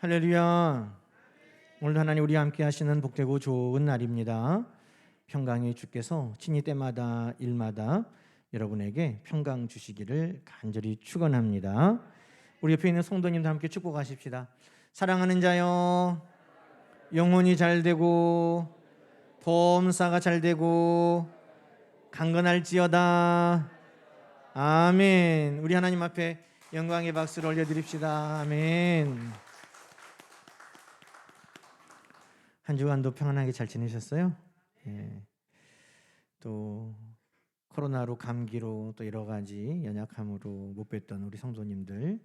할렐루야. 오늘도 하나님 우리 함께 하시는 복되고 좋은 날입니다. 평강의 주께서 친히 때마다 일마다 여러분에게 평강 주시기를 간절히 축원합니다. 우리 옆에 있는 성도님도 함께 축복하십시다. 사랑하는 자여, 영혼이 잘 되고 범사가 잘 되고 강건할지어다. 아멘. 우리 하나님 앞에 영광의 박수를 올려드립시다. 아멘. 한 주간도 평안하게 잘 지내셨어요? 예. 또 코로나로 감기로 또 여러 가지 연약함으로 못 뵀던 우리 성도님들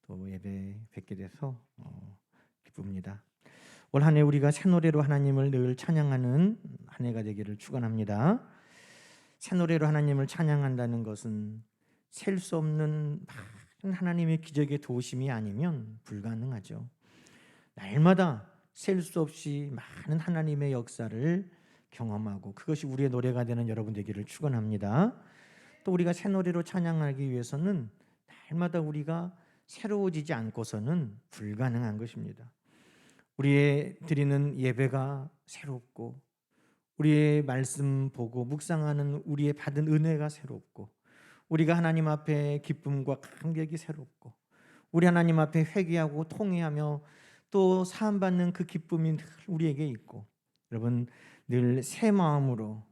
또 예배 뵙게 돼서 기쁩니다. 올 한 해 우리가 새 노래로 하나님을 늘 찬양하는 한 해가 되기를 축원합니다. 새 노래로 하나님을 찬양한다는 것은 셀 수 없는 많은 하나님의 기적의 도우심이 아니면 불가능하죠. 날마다 셀 수 없이 많은 하나님의 역사를 경험하고 그것이 우리의 노래가 되는 여러분 되기를 축원합니다. 또 우리가 새 노래로 찬양하기 위해서는 날마다 우리가 새로워지지 않고서는 불가능한 것입니다. 우리의 드리는 예배가 새롭고 우리의 말씀 보고 묵상하는 우리의 받은 은혜가 새롭고 우리가 하나님 앞에 기쁨과 감격이 새롭고 우리 하나님 앞에 회개하고 통회하며 또 사함받는 그 기쁨이 늘 우리에게 있고 여러분 늘 새 마음으로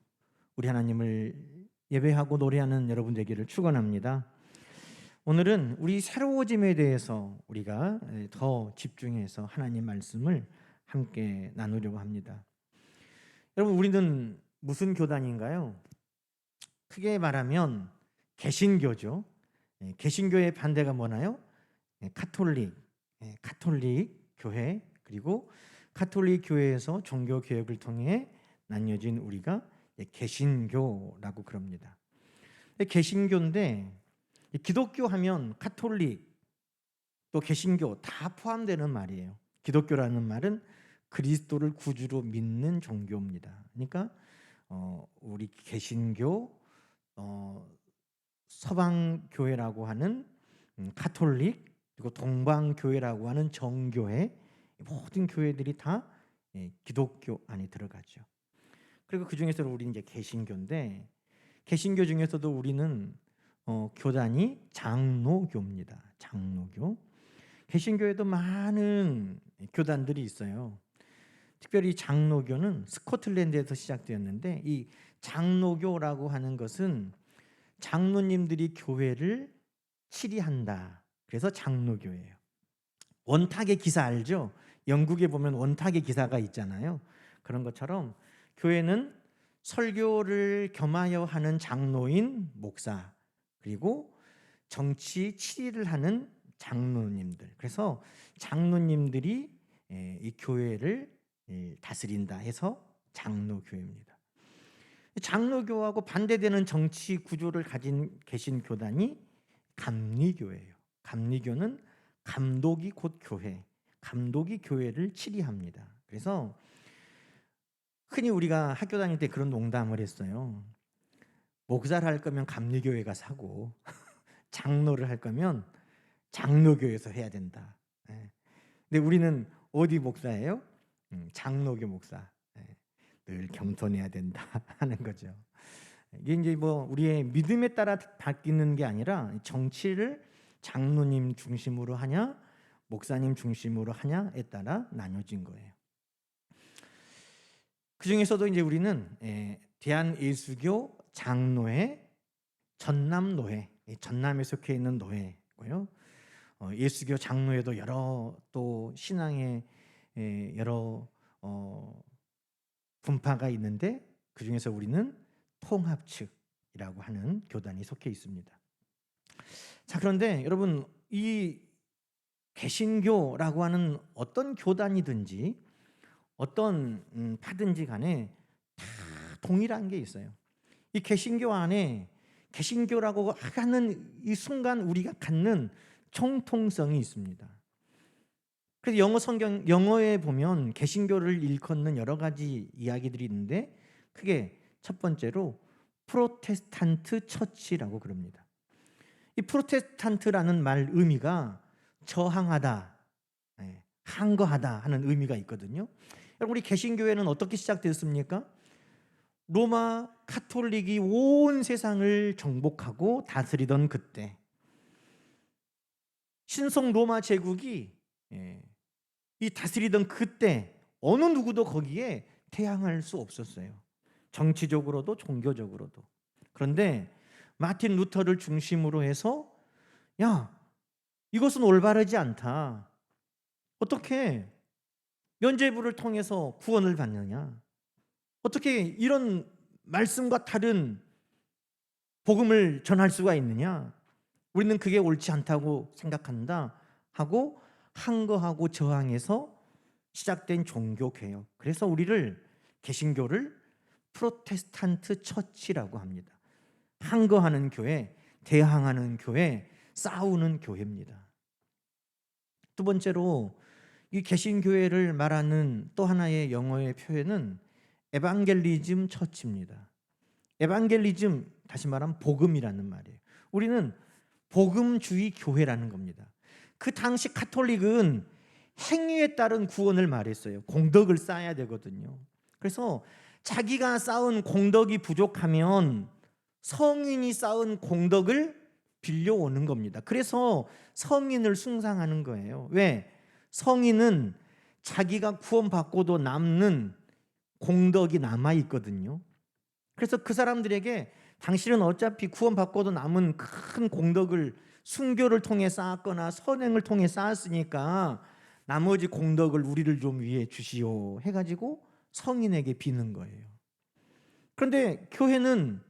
우리 하나님을 예배하고 노래하는 여러분 되기를 축원합니다. 오늘은 우리 새로워짐에 대해서 우리가 더 집중해서 하나님 말씀을 함께 나누려고 합니다. 여러분 우리는 무슨 교단인가요? 크게 말하면 개신교죠. 개신교의 반대가 뭐나요? 카톨릭 교회, 그리고 카톨릭 교회에서 종교 개혁을 통해 나뉘어진 우리가 개신교라고 그럽니다. 개신교인데 기독교 하면 카톨릭 또 개신교 다 포함되는 말이에요. 기독교라는 말은 그리스도를 구주로 믿는 종교입니다. 그러니까 우리 개신교, 서방교회라고 하는 카톨릭, 그리고 동방교회라고 하는 정교회, 모든 교회들이 다 기독교 안에 들어가죠. 그리고 그 중에서 우리 이제 개신교인데 개신교 중에서도 우리는 교단이 장로교입니다. 장로교. 개신교에도 많은 교단들이 있어요. 특별히 장로교는 스코틀랜드에서 시작되었는데 이 장로교라고 하는 것은 장로님들이 교회를 치리한다. 그래서 장로교예요. 원탁의 기사 알죠? 영국에 보면 원탁의 기사가 있잖아요. 그런 것처럼 교회는 설교를 겸하여 하는 장로인 목사, 그리고 정치 치리를 하는 장로님들. 그래서 장로님들이 이 교회를 다스린다 해서 장로교회입니다. 장로교하고 반대되는 정치 구조를 가진 개신교단이 감리교예요. 감리교는 감독이 곧 교회, 감독이 교회를 치리합니다. 그래서 흔히 우리가 학교 다닐 때 그런 농담을 했어요. 목사를 할 거면 감리교회가 사고 장로를 할 거면 장로교회에서 해야 된다. 근데 우리는 어디 목사예요? 장로교 목사. 늘 겸손해야 된다 하는 거죠. 이게 이제 뭐 우리의 믿음에 따라 바뀌는 게 아니라 정치를 장로님 중심으로 하냐, 목사님 중심으로 하냐에 따라 나눠진 거예요. 그 중에서도 이제 우리는 대한예수교 장로회, 전남노회, 전남에 속해 있는 노회고요. 예수교 장로회도 여러 또 신앙의 여러 분파가 있는데 그 중에서 우리는 통합측이라고 하는 교단이 속해 있습니다. 자, 그런데 여러분 이 개신교라고 하는 어떤 교단이든지 어떤 파든지 간에 다 동일한 게 있어요. 이 개신교 안에 개신교라고 하는 이 순간 우리가 갖는 정통성이 있습니다. 그래서 영어에 보면 개신교를 일컫는 여러 가지 이야기들이 있는데 크게 첫 번째로 프로테스탄트 처치라고 그럽니다. 이 프로테스탄트라는 말 의미가 저항하다, 항거하다 하는 의미가 있거든요. 여러분, 우리 개신교회는 어떻게 시작됐습니까? 로마 카톨릭이 온 세상을 정복하고 다스리던 그때, 신성 로마 제국이 이 다스리던 그때 어느 누구도 거기에 대항할 수 없었어요. 정치적으로도 종교적으로도. 그런데 마틴 루터를 중심으로 해서 야, 이것은 올바르지 않다. 어떻게 면죄부를 통해서 구원을 받느냐? 어떻게 이런 말씀과 다른 복음을 전할 수가 있느냐? 우리는 그게 옳지 않다고 생각한다 하고 항거하고 저항해서 시작된 종교개혁. 그래서 우리를 개신교를 프로테스탄트 처치라고 합니다. 항거하는 교회, 대항하는 교회, 싸우는 교회입니다. 두 번째로 이 개신교회를 말하는 또 하나의 영어의 표현은 에반겔리즘 처치입니다. 에반겔리즘, 다시 말하면 복음이라는 말이에요. 우리는 복음주의 교회라는 겁니다. 그 당시 카톨릭은 행위에 따른 구원을 말했어요. 공덕을 쌓아야 되거든요. 그래서 자기가 쌓은 공덕이 부족하면 성인이 쌓은 공덕을 빌려오는 겁니다. 그래서 성인을 숭상하는 거예요. 왜? 성인은 자기가 구원받고도 남는 공덕이 남아있거든요. 그래서 그 사람들에게 당신은 어차피 구원받고도 남은 큰 공덕을 순교를 통해 쌓았거나 선행을 통해 쌓았으니까 나머지 공덕을 우리를 좀 위해 주시오 해가지고 성인에게 비는 거예요. 그런데 교회는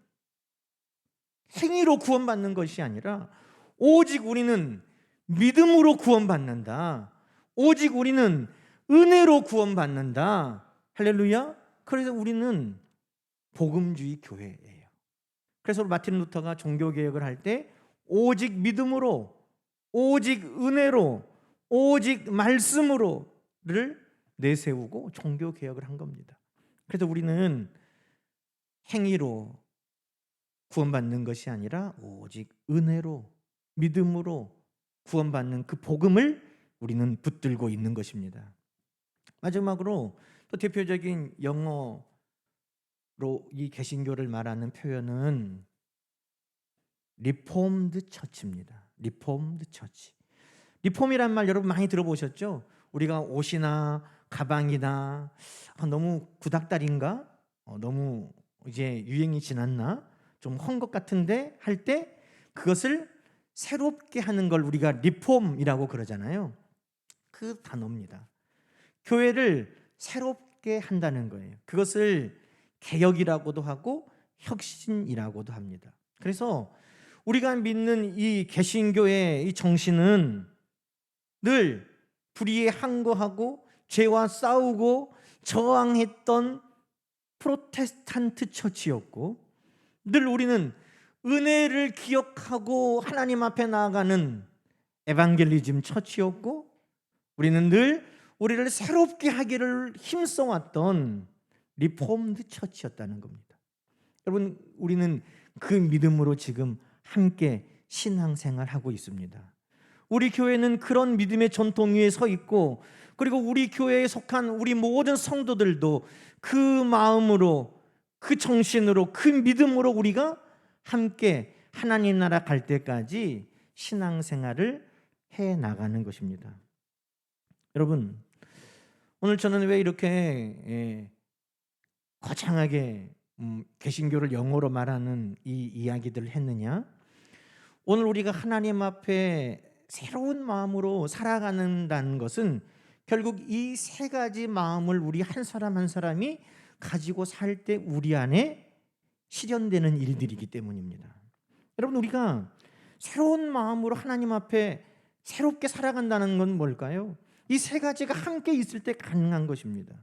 행위로 구원받는 것이 아니라 오직 우리는 믿음으로 구원받는다. 오직 우리는 은혜로 구원받는다. 할렐루야. 그래서 우리는 복음주의 교회예요. 그래서 마틴 루터가 종교개혁을 할 때 오직 믿음으로, 오직 은혜로, 오직 말씀으로를 내세우고 종교개혁을 한 겁니다. 그래서 우리는 행위로 구원받는 것이 아니라 오직 은혜로, 믿음으로 구원받는 그 복음을 우리는 붙들고 있는 것입니다. 마지막으로 또 대표적인 영어로 이 개신교를 말하는 표현은 리폼드 처치입니다. 리폼드 처치. 리폼이란 말 여러분 많이 들어보셨죠? 우리가 옷이나 가방이나 너무 구닥다리인가? 너무 이제 유행이 지났나? 좀 헌 것 같은데 할 때 그것을 새롭게 하는 걸 우리가 리폼이라고 그러잖아요. 그 단어입니다. 교회를 새롭게 한다는 거예요. 그것을 개혁이라고도 하고 혁신이라고도 합니다. 그래서 우리가 믿는 이 개신교의 이 정신은 늘 불의에 항거하고 죄와 싸우고 저항했던 프로테스탄트 처치였고, 늘 우리는 은혜를 기억하고 하나님 앞에 나아가는 에반겔리즘 처치였고, 우리는 늘 우리를 새롭게 하기를 힘써왔던 리폼드 처치였다는 겁니다. 여러분, 우리는 그 믿음으로 지금 함께 신앙생활하고 있습니다. 우리 교회는 그런 믿음의 전통 위에 서 있고, 그리고 우리 교회에 속한 우리 모든 성도들도 그 마음으로, 그 정신으로, 그 믿음으로 우리가 함께 하나님 나라 갈 때까지 신앙생활을 해 나가는 것입니다. 여러분, 오늘 저는 왜 이렇게 거창하게 개신교를 영어로 말하는 이 이야기들을 했느냐? 오늘 우리가 하나님 앞에 새로운 마음으로 살아가는다는 것은 결국 이 세 가지 마음을 우리 한 사람 한 사람이 가지고 살 때 우리 안에 실현되는 일들이기 때문입니다. 여러분, 우리가 새로운 마음으로 하나님 앞에 새롭게 살아간다는 건 뭘까요? 이 세 가지가 함께 있을 때 가능한 것입니다.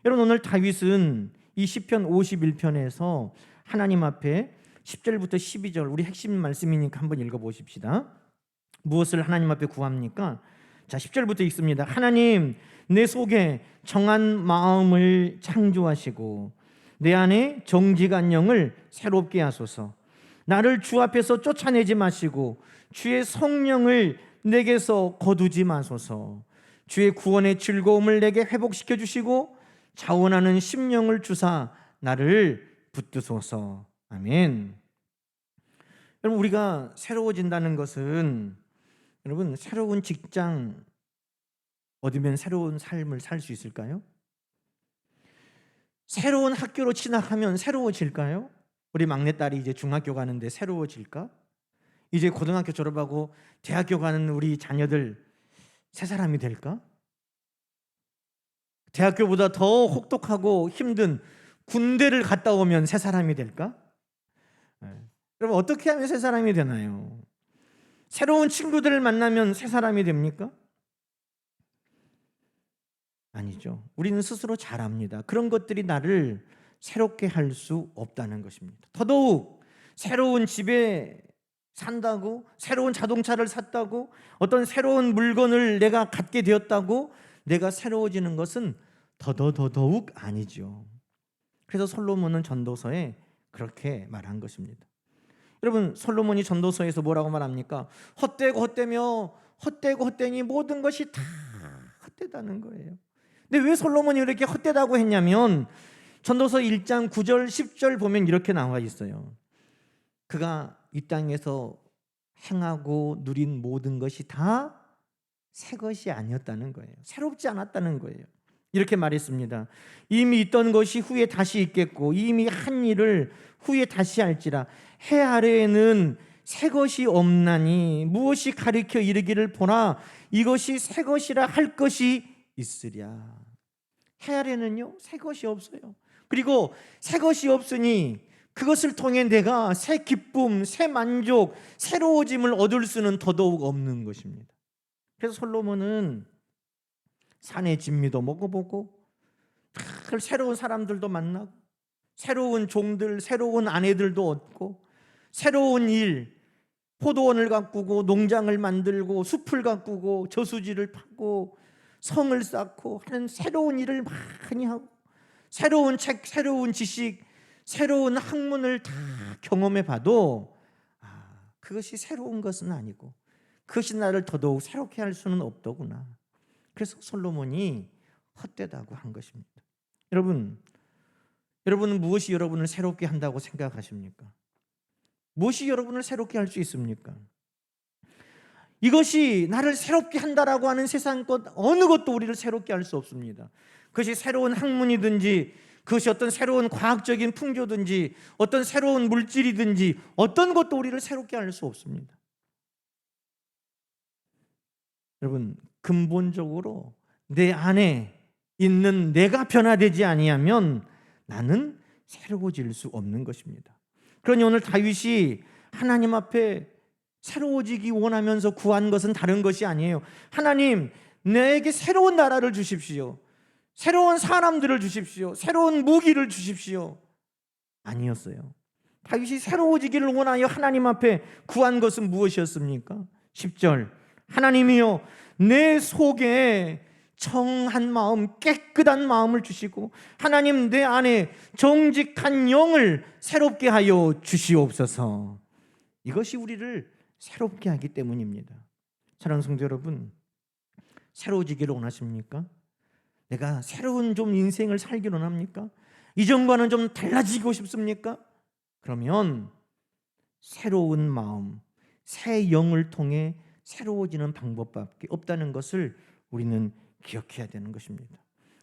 여러분, 오늘 다윗은 이 시편 51편에서 하나님 앞에 10절부터 12절, 우리 핵심 말씀이니까 한번 읽어보십시다. 무엇을 하나님 앞에 구합니까? 자, 10절부터 읽습니다. 하나님, 내 속에 정한 마음을 창조하시고 내 안에 정직한 영을 새롭게 하소서. 나를 주 앞에서 쫓아내지 마시고 주의 성령을 내게서 거두지 마소서. 주의 구원의 즐거움을 내게 회복시켜 주시고 자원하는 심령을 주사 나를 붙드소서. 아멘. 여러분, 우리가 새로워진다는 것은, 여러분, 새로운 직장 얻으면 새로운 삶을 살 수 있을까요? 새로운 학교로 진학하면 새로워질까요? 우리 막내딸이 이제 중학교 가는데 새로워질까? 이제 고등학교 졸업하고 대학교 가는 우리 자녀들 새 사람이 될까? 대학교보다 더 혹독하고 힘든 군대를 갔다 오면 새 사람이 될까? 여러분, 어떻게 하면 새 사람이 되나요? 새로운 친구들을 만나면 새 사람이 됩니까? 아니죠. 우리는 스스로 잘 압니다. 그런 것들이 나를 새롭게 할 수 없다는 것입니다. 더더욱 새로운 집에 산다고, 새로운 자동차를 샀다고, 어떤 새로운 물건을 내가 갖게 되었다고 내가 새로워지는 것은 더더욱 아니죠. 그래서 솔로몬은 전도서에 그렇게 말한 것입니다. 여러분, 솔로몬이 전도서에서 뭐라고 말합니까? 헛되고 헛되니 모든 것이 다 헛되다는 거예요. 근데 왜 솔로몬이 이렇게 헛되다고 했냐면 전도서 1장 9절 10절 보면 이렇게 나와 있어요. 그가 이 땅에서 행하고 누린 모든 것이 다 새 것이 아니었다는 거예요. 새롭지 않았다는 거예요. 이렇게 말했습니다. 이미 있던 것이 후에 다시 있겠고 이미 한 일을 후에 다시 할지라. 해 아래에는 새 것이 없나니 무엇이 가리켜 이르기를 보라 이것이 새 것이라 할 것이 있으랴. 해 아래는요 새 것이 없어요. 그리고 새 것이 없으니 그것을 통해 내가 새 기쁨, 새 만족, 새로워짐을 얻을 수는 더더욱 없는 것입니다. 그래서 솔로몬은 산의 진미도 먹어보고 새로운 사람들도 만나고 새로운 종들, 새로운 아내들도 얻고 새로운 일, 포도원을 가꾸고 농장을 만들고 숲을 가꾸고 저수지를 파고 성을 쌓고 하는 새로운 일을 많이 하고 새로운 책, 새로운 지식, 새로운 학문을 다 경험해 봐도 그것이 새로운 것은 아니고 그것이 나를 더더욱 새롭게 할 수는 없더구나. 그래서 솔로몬이 헛되다고 한 것입니다. 여러분은 무엇이 여러분을 새롭게 한다고 생각하십니까? 무엇이 여러분을 새롭게 할 수 있습니까? 이것이 나를 새롭게 한다라고 하는 세상 것 어느 것도 우리를 새롭게 할 수 없습니다. 그것이 새로운 학문이든지 그것이 어떤 새로운 과학적인 풍조든지 어떤 새로운 물질이든지 어떤 것도 우리를 새롭게 할 수 없습니다. 여러분, 근본적으로 내 안에 있는 내가 변화되지 아니하면 나는 새로워질 수 없는 것입니다. 그러니 오늘 다윗이 하나님 앞에 새로워지기 원하면서 구한 것은 다른 것이 아니에요. 하나님, 내게 새로운 나라를 주십시오. 새로운 사람들을 주십시오. 새로운 무기를 주십시오. 아니었어요. 다윗이 새로워지기를 원하여 하나님 앞에 구한 것은 무엇이었습니까? 10절 하나님이여 내 속에 정한 마음, 깨끗한 마음을 주시고 하나님 내 안에 정직한 영을 새롭게 하여 주시옵소서. 이것이 우리를 새롭게 하기 때문입니다. 사랑하는 성도 여러분, 새로워지기를 원하십니까? 내가 새로운 좀 인생을 살기를 원합니까? 이전과는 좀 달라지고 싶습니까? 그러면 새로운 마음, 새 영을 통해 새로워지는 방법밖에 없다는 것을 우리는 기억해야 되는 것입니다.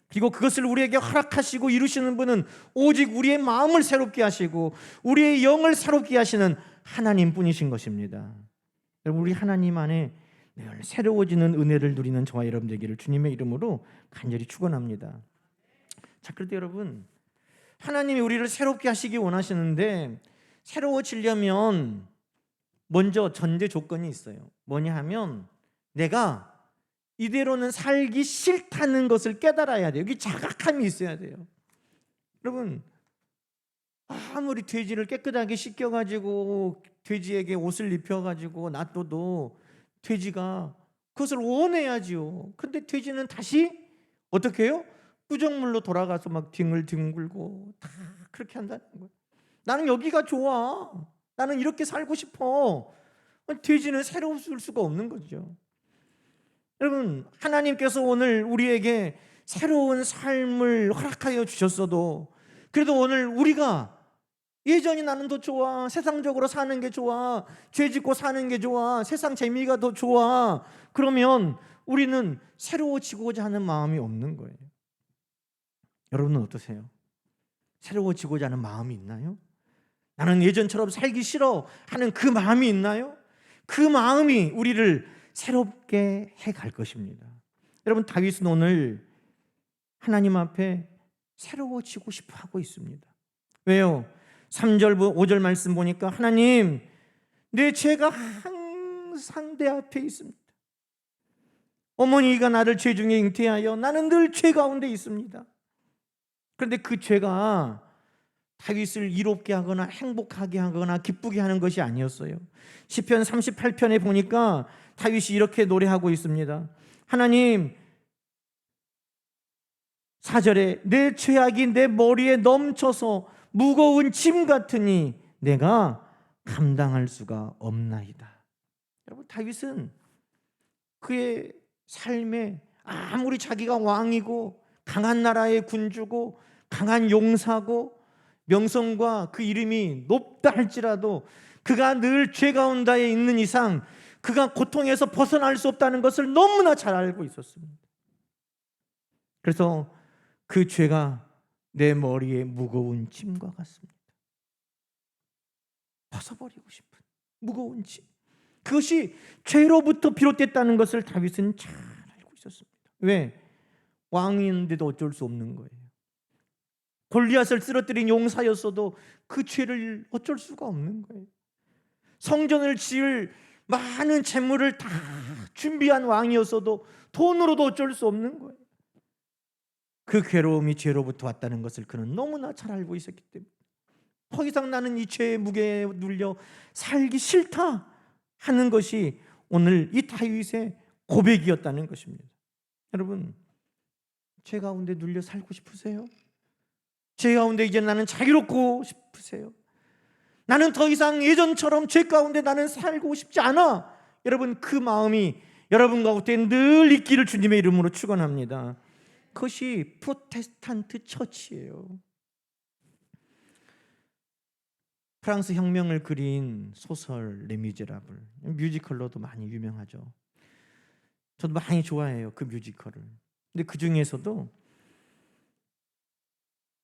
그리고 그것을 우리에게 허락하시고 이루시는 분은 오직 우리의 마음을 새롭게 하시고 우리의 영을 새롭게 하시는 하나님뿐이신 것입니다. 여러분, 우리 하나님 안에 늘 새로워지는 은혜를 누리는 저와 여러분 되기를 주님의 이름으로 간절히 축원합니다. 자, 그런데 여러분, 하나님이 우리를 새롭게 하시기 원하시는데 새로워지려면 먼저 전제 조건이 있어요. 뭐냐 하면 내가 이대로는 살기 싫다는 것을 깨달아야 돼요. 여기 자각함이 있어야 돼요. 여러분, 아무리 돼지를 깨끗하게 씻겨가지고 돼지에게 옷을 입혀가지고 놔둬도 돼지가 그것을 원해야지요. 근데 돼지는 다시 어떻게 해요? 구정물로 돌아가서 막 뒹굴고 다 그렇게 한다는 거예요. 나는 여기가 좋아. 나는 이렇게 살고 싶어. 돼지는 새로울 수가 없는 거죠. 여러분, 하나님께서 오늘 우리에게 새로운 삶을 허락하여 주셨어도 그래도 오늘 우리가 예전이 나는 더 좋아, 세상적으로 사는 게 좋아, 죄 짓고 사는 게 좋아, 세상 재미가 더 좋아, 그러면 우리는 새로워지고자 하는 마음이 없는 거예요. 여러분은 어떠세요? 새로워지고자 하는 마음이 있나요? 나는 예전처럼 살기 싫어 하는 그 마음이 있나요? 그 마음이 우리를 새롭게 해갈 것입니다. 여러분, 다윗은 오늘 하나님 앞에 새로워지고 싶어 하고 있습니다. 왜요? 3절, 5절 말씀 보니까 하나님, 내 죄가 항상 내 앞에 있습니다. 어머니가 나를 죄 중에 잉태하여 나는 늘 죄 가운데 있습니다. 그런데 그 죄가 다윗을 이롭게 하거나 행복하게 하거나 기쁘게 하는 것이 아니었어요. 시편 38편에 보니까 다윗이 이렇게 노래하고 있습니다. 하나님, 4절에 내 죄악이 내 머리에 넘쳐서 무거운 짐 같으니 내가 감당할 수가 없나이다. 여러분, 다윗은 그의 삶에 아무리 자기가 왕이고 강한 나라의 군주고 강한 용사고 명성과 그 이름이 높다 할지라도 그가 늘 죄 가운데 있는 이상 그가 고통에서 벗어날 수 없다는 것을 너무나 잘 알고 있었습니다. 그래서 그 죄가 내 머리에 무거운 짐과 같습니다. 벗어버리고 싶은 무거운 짐, 그것이 죄로부터 비롯됐다는 것을 다윗은 잘 알고 있었습니다. 왜? 왕이었는데도 어쩔 수 없는 거예요. 골리앗을 쓰러뜨린 용사였어도 그 죄를 어쩔 수가 없는 거예요. 성전을 지을 많은 재물을 다 준비한 왕이었어도 돈으로도 어쩔 수 없는 거예요. 그 괴로움이 죄로부터 왔다는 것을 그는 너무나 잘 알고 있었기 때문에 더 이상 나는 이 죄의 무게에 눌려 살기 싫다 하는 것이 오늘 이 다윗의 고백이었다는 것입니다. 여러분, 죄 가운데 눌려 살고 싶으세요? 죄 가운데 이제 나는 자유롭고 싶으세요? 나는 더 이상 예전처럼 죄 가운데 나는 살고 싶지 않아. 여러분, 그 마음이 여러분 가운데 늘 있기를 주님의 이름으로 축원합니다. 그것이 프로테스탄트 처치예요. 프랑스 혁명을 그린 소설 레미제라블, 뮤지컬로도 많이 유명하죠. 저도 많이 좋아해요, 그 뮤지컬을. 근데 그 중에서도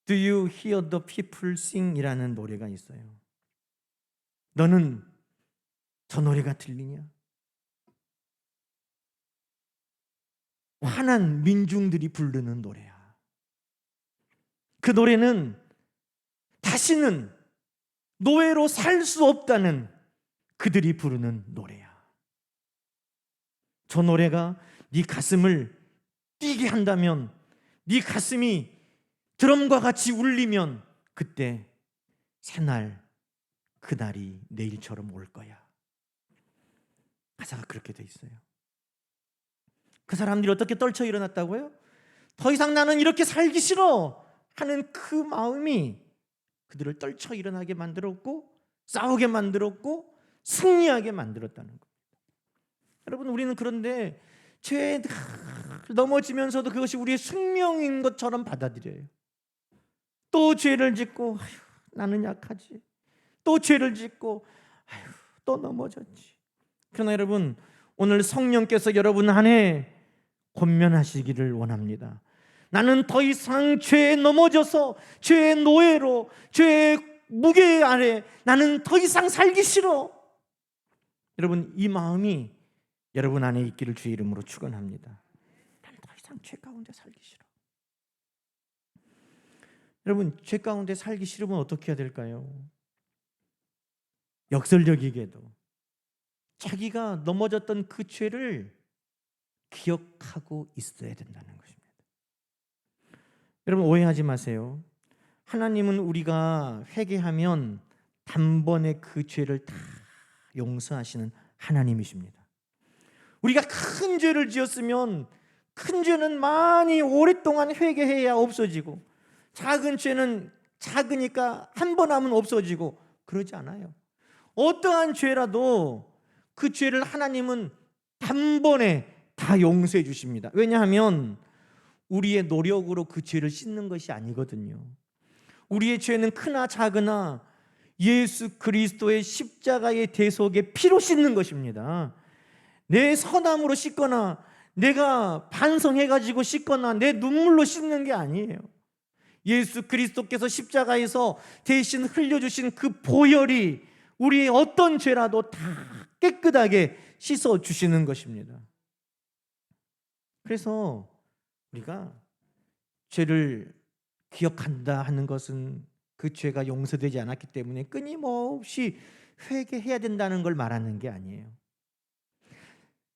Do you hear the people sing? 이라는 노래가 있어요. 너는 저 노래가 들리냐? 화난 민중들이 부르는 노래야. 그 노래는 다시는 노예로 살 수 없다는 그들이 부르는 노래야. 저 노래가 네 가슴을 뛰게 한다면, 네 가슴이 드럼과 같이 울리면 그때 새날 그날이 내일처럼 올 거야. 가사가 그렇게 돼 있어요. 그 사람들이 어떻게 떨쳐 일어났다고요? 더 이상 나는 이렇게 살기 싫어 하는 그 마음이 그들을 떨쳐 일어나게 만들었고 싸우게 만들었고 승리하게 만들었다는 겁니다. 여러분, 우리는 그런데 죄에 넘어지면서도 그것이 우리의 숙명인 것처럼 받아들여요. 또 죄를 짓고 아휴, 나는 약하지. 또 죄를 짓고 아휴, 또 넘어졌지. 그러나 여러분, 오늘 성령께서 여러분 안에 권면하시기를 원합니다. 나는 더 이상 죄에 넘어져서 죄의 노예로, 죄의 무게 아래 나는 더 이상 살기 싫어. 여러분, 이 마음이 여러분 안에 있기를 주의 이름으로 축원합니다. 나는 더 이상 죄 가운데 살기 싫어. 여러분, 죄 가운데 살기 싫으면 어떻게 해야 될까요? 역설적이게도 자기가 넘어졌던 그 죄를 기억하고 있어야 된다는 것입니다. 여러분, 오해하지 마세요. 하나님은 우리가 회개하면 단번에 그 죄를 다 용서하시는 하나님이십니다. 우리가 큰 죄를 지었으면 큰 죄는 많이 오랫동안 회개해야 없어지고, 작은 죄는 작으니까 한 번 하면 없어지고 그러지 않아요. 어떠한 죄라도 그 죄를 하나님은 단번에 다 용서해 주십니다. 왜냐하면 우리의 노력으로 그 죄를 씻는 것이 아니거든요. 우리의 죄는 크나 작으나 예수 그리스도의 십자가의 대속의 피로 씻는 것입니다. 내 선함으로 씻거나 내가 반성해가지고 씻거나 내 눈물로 씻는 게 아니에요. 예수 그리스도께서 십자가에서 대신 흘려주신 그 보혈이 우리의 어떤 죄라도 다 깨끗하게 씻어주시는 것입니다. 그래서 우리가 죄를 기억한다 하는 것은 그 죄가 용서되지 않았기 때문에 끊임없이 회개해야 된다는 걸 말하는 게 아니에요.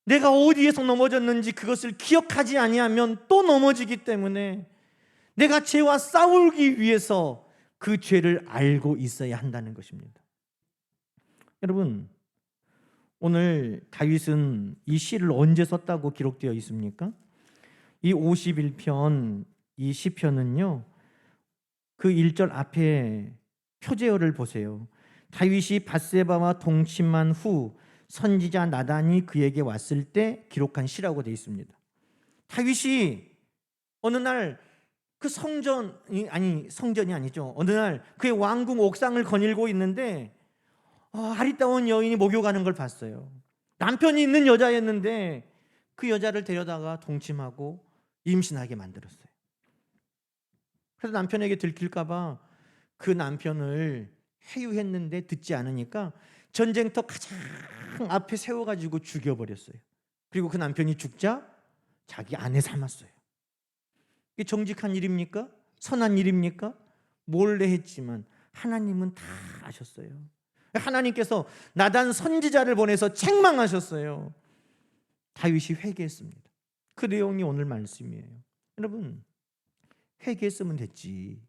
내가 어디에서 넘어졌는지 그것을 기억하지 아니하면 또 넘어지기 때문에 내가 죄와 싸우기 위해서 그 죄를 알고 있어야 한다는 것입니다. 여러분, 오늘 다윗은 이 시를 언제 썼다고 기록되어 있습니까? 이 51편, 이 시편은요, 그 1절 앞에 표제어를 보세요. 다윗이 밧세바와 동침한 후 선지자 나단이 그에게 왔을 때 기록한 시라고 되어 있습니다. 다윗이 어느 날 그 성전이 아니죠. 어느 날 그의 왕궁 옥상을 거닐고 있는데 아리따운 여인이 목욕하는 걸 봤어요. 남편이 있는 여자였는데 그 여자를 데려다가 동침하고 임신하게 만들었어요. 그래서 남편에게 들킬까 봐 그 남편을 회유했는데 듣지 않으니까 전쟁터 가장 앞에 세워가지고 죽여버렸어요. 그리고 그 남편이 죽자 자기 아내 삼았어요. 이게 정직한 일입니까? 선한 일입니까? 몰래 했지만 하나님은 다 아셨어요. 하나님께서 나단 선지자를 보내서 책망하셨어요. 다윗이 회개했습니다. 그 내용이 오늘 말씀이에요. 여러분, 회개했으면 됐지.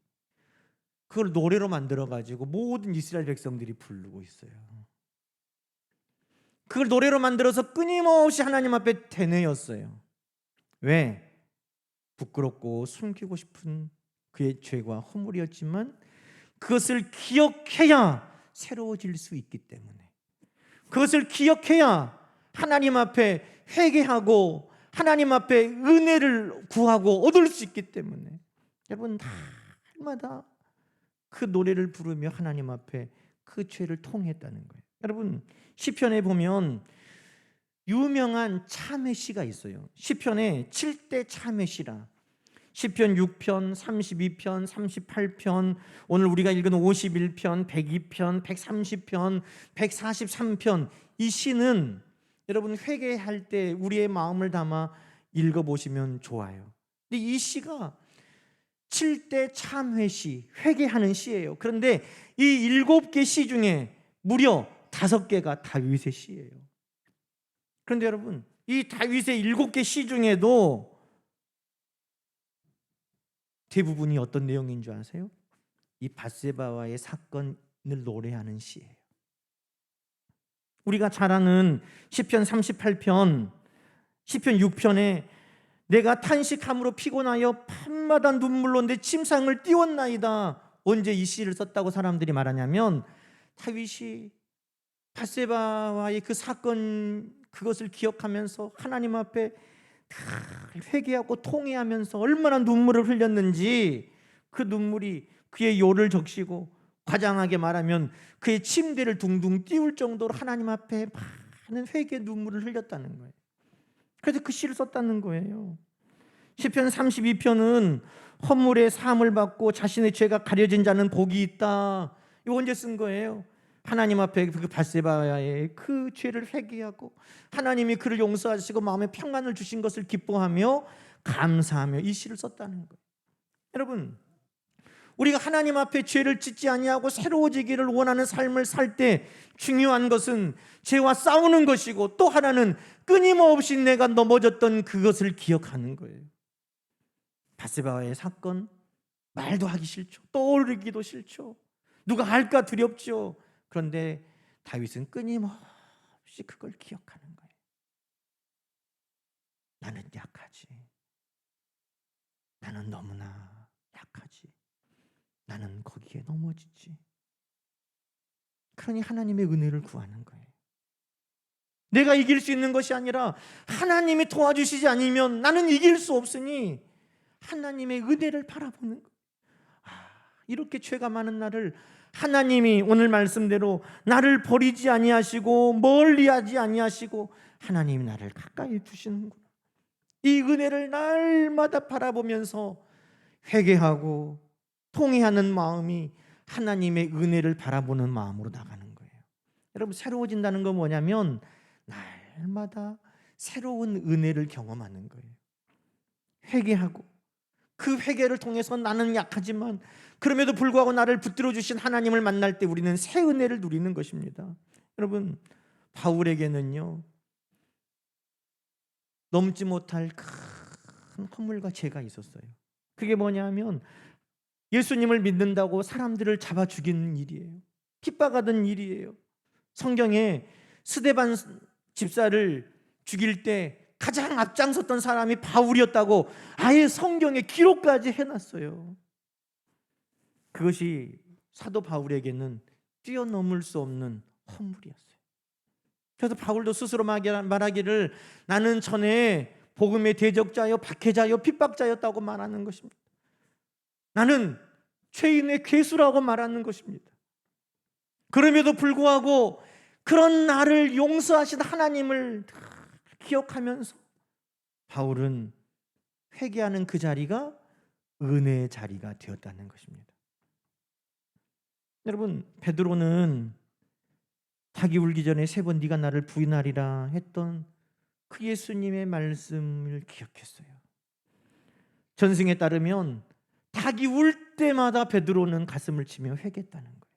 그걸 노래로 만들어가지고 모든 이스라엘 백성들이 부르고 있어요. 그걸 노래로 만들어서 끊임없이 하나님 앞에 되뇌었어요. 왜? 부끄럽고 숨기고 싶은 그의 죄와 허물이었지만 그것을 기억해야 새로워질 수 있기 때문에, 그것을 기억해야 하나님 앞에 회개하고 하나님 앞에 은혜를 구하고 얻을 수 있기 때문에 여러분 날마다 그 노래를 부르며 하나님 앞에 그 죄를 통했다는 거예요. 여러분, 시편에 보면 유명한 참회 시가 있어요. 시편에 7대 참회 시라. 시편 6편, 32편, 38편, 오늘 우리가 읽은 51편, 102편, 130편, 143편, 이 시는 여러분 회개할 때 우리의 마음을 담아 읽어보시면 좋아요. 근데 이 시가 7대 참회시, 회개하는 시예요. 그런데 이 7개 시 중에 무려 5개가 다윗의 시예요. 그런데 여러분, 이 다윗의 7개 시 중에도 대부분이 어떤 내용인 줄 아세요? 이 밧세바와의 사건을 노래하는 시예요. 우리가 잘 아는 시편 38편, 시편 6편에 내가 탄식함으로 피곤하여 밤마다 눈물로 내 침상을 띄웠나이다. 언제 이 시를 썼다고 사람들이 말하냐면 다윗이 밧세바와의 그 사건, 그것을 기억하면서 하나님 앞에 회개하고 통회하면서 얼마나 눈물을 흘렸는지, 그 눈물이 그의 요를 적시고 과장하게 말하면 그의 침대를 둥둥 띄울 정도로 하나님 앞에 많은 회개의 눈물을 흘렸다는 거예요. 그래서 그 시를 썼다는 거예요. 시편 32편은 허물의 사함을 받고 자신의 죄가 가려진 자는 복이 있다. 이거 언제 쓴 거예요? 하나님 앞에 그 밧세바의 그 죄를 회개하고 하나님이 그를 용서하시고 마음에 평안을 주신 것을 기뻐하며 감사하며 이 시를 썼다는 거예요. 여러분, 우리가 하나님 앞에 죄를 짓지 아니하고 새로워지기를 원하는 삶을 살 때 중요한 것은 죄와 싸우는 것이고, 또 하나는 끊임없이 내가 넘어졌던 그것을 기억하는 거예요. 밧세바와의 사건, 말도 하기 싫죠. 떠올리기도 싫죠. 누가 알까 두렵죠. 그런데 다윗은 끊임없이 그걸 기억하는 거예요. 나는 약하지. 나는 너무나 약하지. 나는 거기에 넘어지지. 그러니 하나님의 은혜를 구하는 거예요. 내가 이길 수 있는 것이 아니라 하나님이 도와주시지 않으면 나는 이길 수 없으니 하나님의 은혜를 바라보는 것. 이렇게 죄가 많은 나를 하나님이 오늘 말씀대로 나를 버리지 아니하시고 멀리하지 아니하시고 하나님이 나를 가까이 두시는구나. 이 은혜를 날마다 바라보면서 회개하고 통회하는 마음이 하나님의 은혜를 바라보는 마음으로 나가는 거예요. 여러분, 새로워진다는 건 뭐냐면 날마다 새로운 은혜를 경험하는 거예요. 회개하고 그 회개를 통해서 나는 약하지만 그럼에도 불구하고 나를 붙들어 주신 하나님을 만날 때 우리는 새 은혜를 누리는 것입니다. 여러분, 바울에게는요 넘지 못할 큰 허물과 죄가 있었어요. 그게 뭐냐면 예수님을 믿는다고 사람들을 잡아 죽이는 일이에요. 핍박하던 일이에요. 성경에 스데반 집사를 죽일 때 가장 앞장섰던 사람이 바울이었다고 아예 성경에 기록까지 해놨어요. 그것이 사도 바울에게는 뛰어넘을 수 없는 허물이었어요. 그래서 바울도 스스로 말하기를 나는 전에 복음의 대적자요 박해자요 핍박자였다고 말하는 것입니다. 나는 죄인의 괴수라고 말하는 것입니다. 그럼에도 불구하고 그런 나를 용서하신 하나님을 기억하면서 바울은 회개하는 그 자리가 은혜의 자리가 되었다는 것입니다. 여러분, 베드로는 닭이 울기 전에 3번 네가 나를 부인하리라 했던 그 예수님의 말씀을 기억했어요. 전승에 따르면 닭이 울 때마다 베드로는 가슴을 치며 회개했다는 거예요.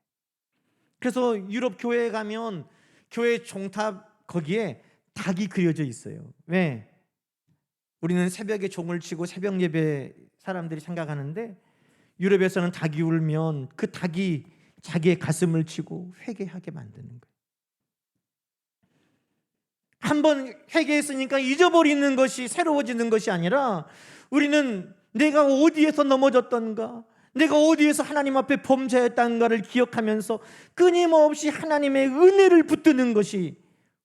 그래서 유럽 교회에 가면 교회 종탑 거기에 닭이 그려져 있어요. 왜? 우리는 새벽에 종을 치고 새벽 예배 사람들이 생각하는데 유럽에서는 닭이 울면 그 닭이 자기의 가슴을 치고 회개하게 만드는 거예요. 한번 회개했으니까 잊어버리는 것이 새로워지는 것이 아니라 우리는 내가 어디에서 넘어졌던가, 내가 어디에서 하나님 앞에 범죄했던가를 기억하면서 끊임없이 하나님의 은혜를 붙드는 것이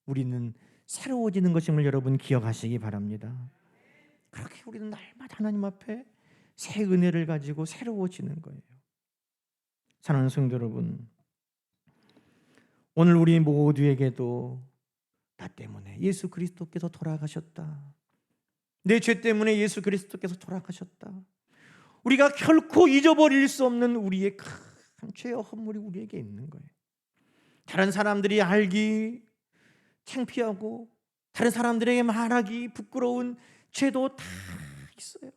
우리는 새로워지는 것임을 여러분 기억하시기 바랍니다. 그렇게 우리는 날마다 하나님 앞에 새 은혜를 가지고 새로워지는 거예요. 사랑하는 성도 여러분, 오늘 우리 모두에게도 나 때문에 예수 그리스도께서 돌아가셨다, 내 죄 때문에 예수 그리스도께서 돌아가셨다, 우리가 결코 잊어버릴 수 없는 우리의 큰 죄와 허물이 우리에게 있는 거예요. 다른 사람들이 알기 창피하고 다른 사람들에게 말하기 부끄러운 죄도 다 있어요.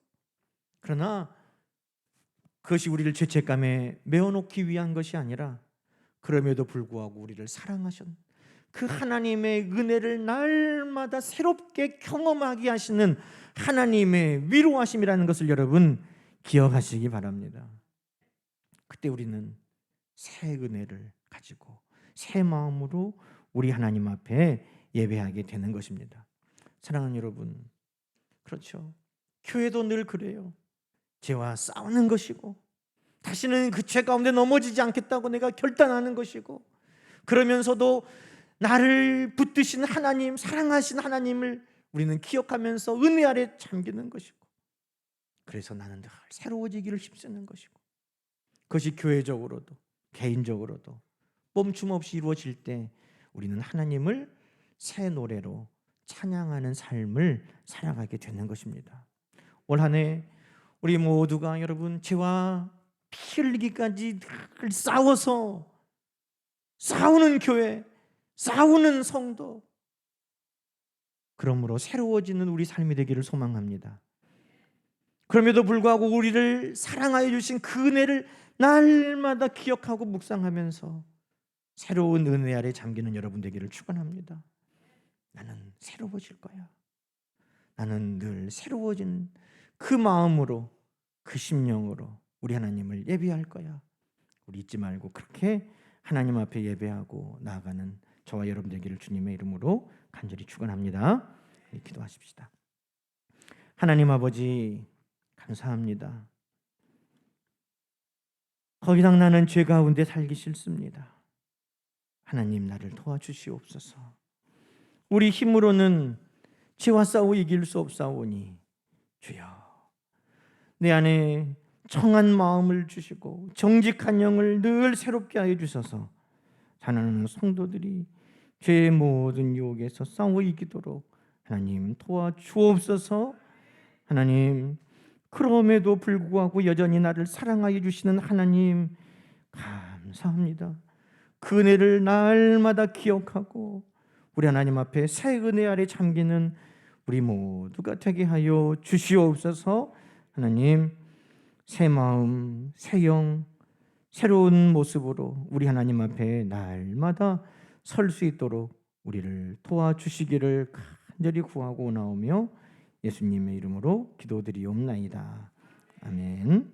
그러나 그것이 우리를 죄책감에 메어놓기 위한 것이 아니라 그럼에도 불구하고 우리를 사랑하신 그 하나님의 은혜를 날마다 새롭게 경험하게 하시는 하나님의 위로하심이라는 것을 여러분 기억하시기 바랍니다. 그때 우리는 새 은혜를 가지고 새 마음으로 우리 하나님 앞에 예배하게 되는 것입니다. 사랑하는 여러분, 그렇죠. 교회도 늘 그래요. 죄와 싸우는 것이고 다시는 그 죄 가운데 넘어지지 않겠다고 내가 결단하는 것이고, 그러면서도 나를 붙드신 하나님, 사랑하신 하나님을 우리는 기억하면서 은혜 아래 잠기는 것이고, 그래서 나는 늘 새로워지기를 힘쓰는 것이고, 그것이 교회적으로도 개인적으로도 멈춤 없이 이루어질 때 우리는 하나님을 새 노래로 찬양하는 삶을 살아가게 되는 것입니다. 올 한 해 우리 모두가 여러분 죄와 피 흘리기까지 늘 싸워서 싸우는 교회, 싸우는 성도, 그러므로 새로워지는 우리 삶이 되기를 소망합니다. 그럼에도 불구하고 우리를 사랑하여 주신 그 은혜를 날마다 기억하고 묵상하면서 새로운 은혜 아래 잠기는 여러분 되기를 축원합니다. 나는 새로워질 거야. 나는 늘 새로워진 그 마음으로, 그 심령으로 우리 하나님을 예배할 거야. 우리 잊지 말고 그렇게 하나님 앞에 예배하고 나아가는 저와 여러분 되기를 주님의 이름으로 간절히 축원합니다. 기도하십시다. 하나님 아버지, 감사합니다. 더 이상 나는 죄 가운데 살기 싫습니다. 하나님, 나를 도와주시옵소서. 우리 힘으로는 죄와 싸워 이길 수 없사오니 주여 내 안에 청한 마음을 주시고 정직한 영을 늘 새롭게 하여 주셔서 사랑하는 성도들이 죄의 모든 유혹에서 싸워 이기도록 하나님 도와주옵소서. 하나님, 그럼에도 불구하고 여전히 나를 사랑하여 주시는 하나님 감사합니다. 그 은혜를 날마다 기억하고 우리 하나님 앞에 새 은혜 아래 잠기는 우리 모두가 되게 하여 주시옵소서. 하나님, 새 마음, 새 영, 새로운 모습으로 우리 하나님 앞에 날마다 설 수 있도록 우리를 도와주시기를 간절히 구하고 나오며 예수님의 이름으로 기도드리옵나이다. 아멘.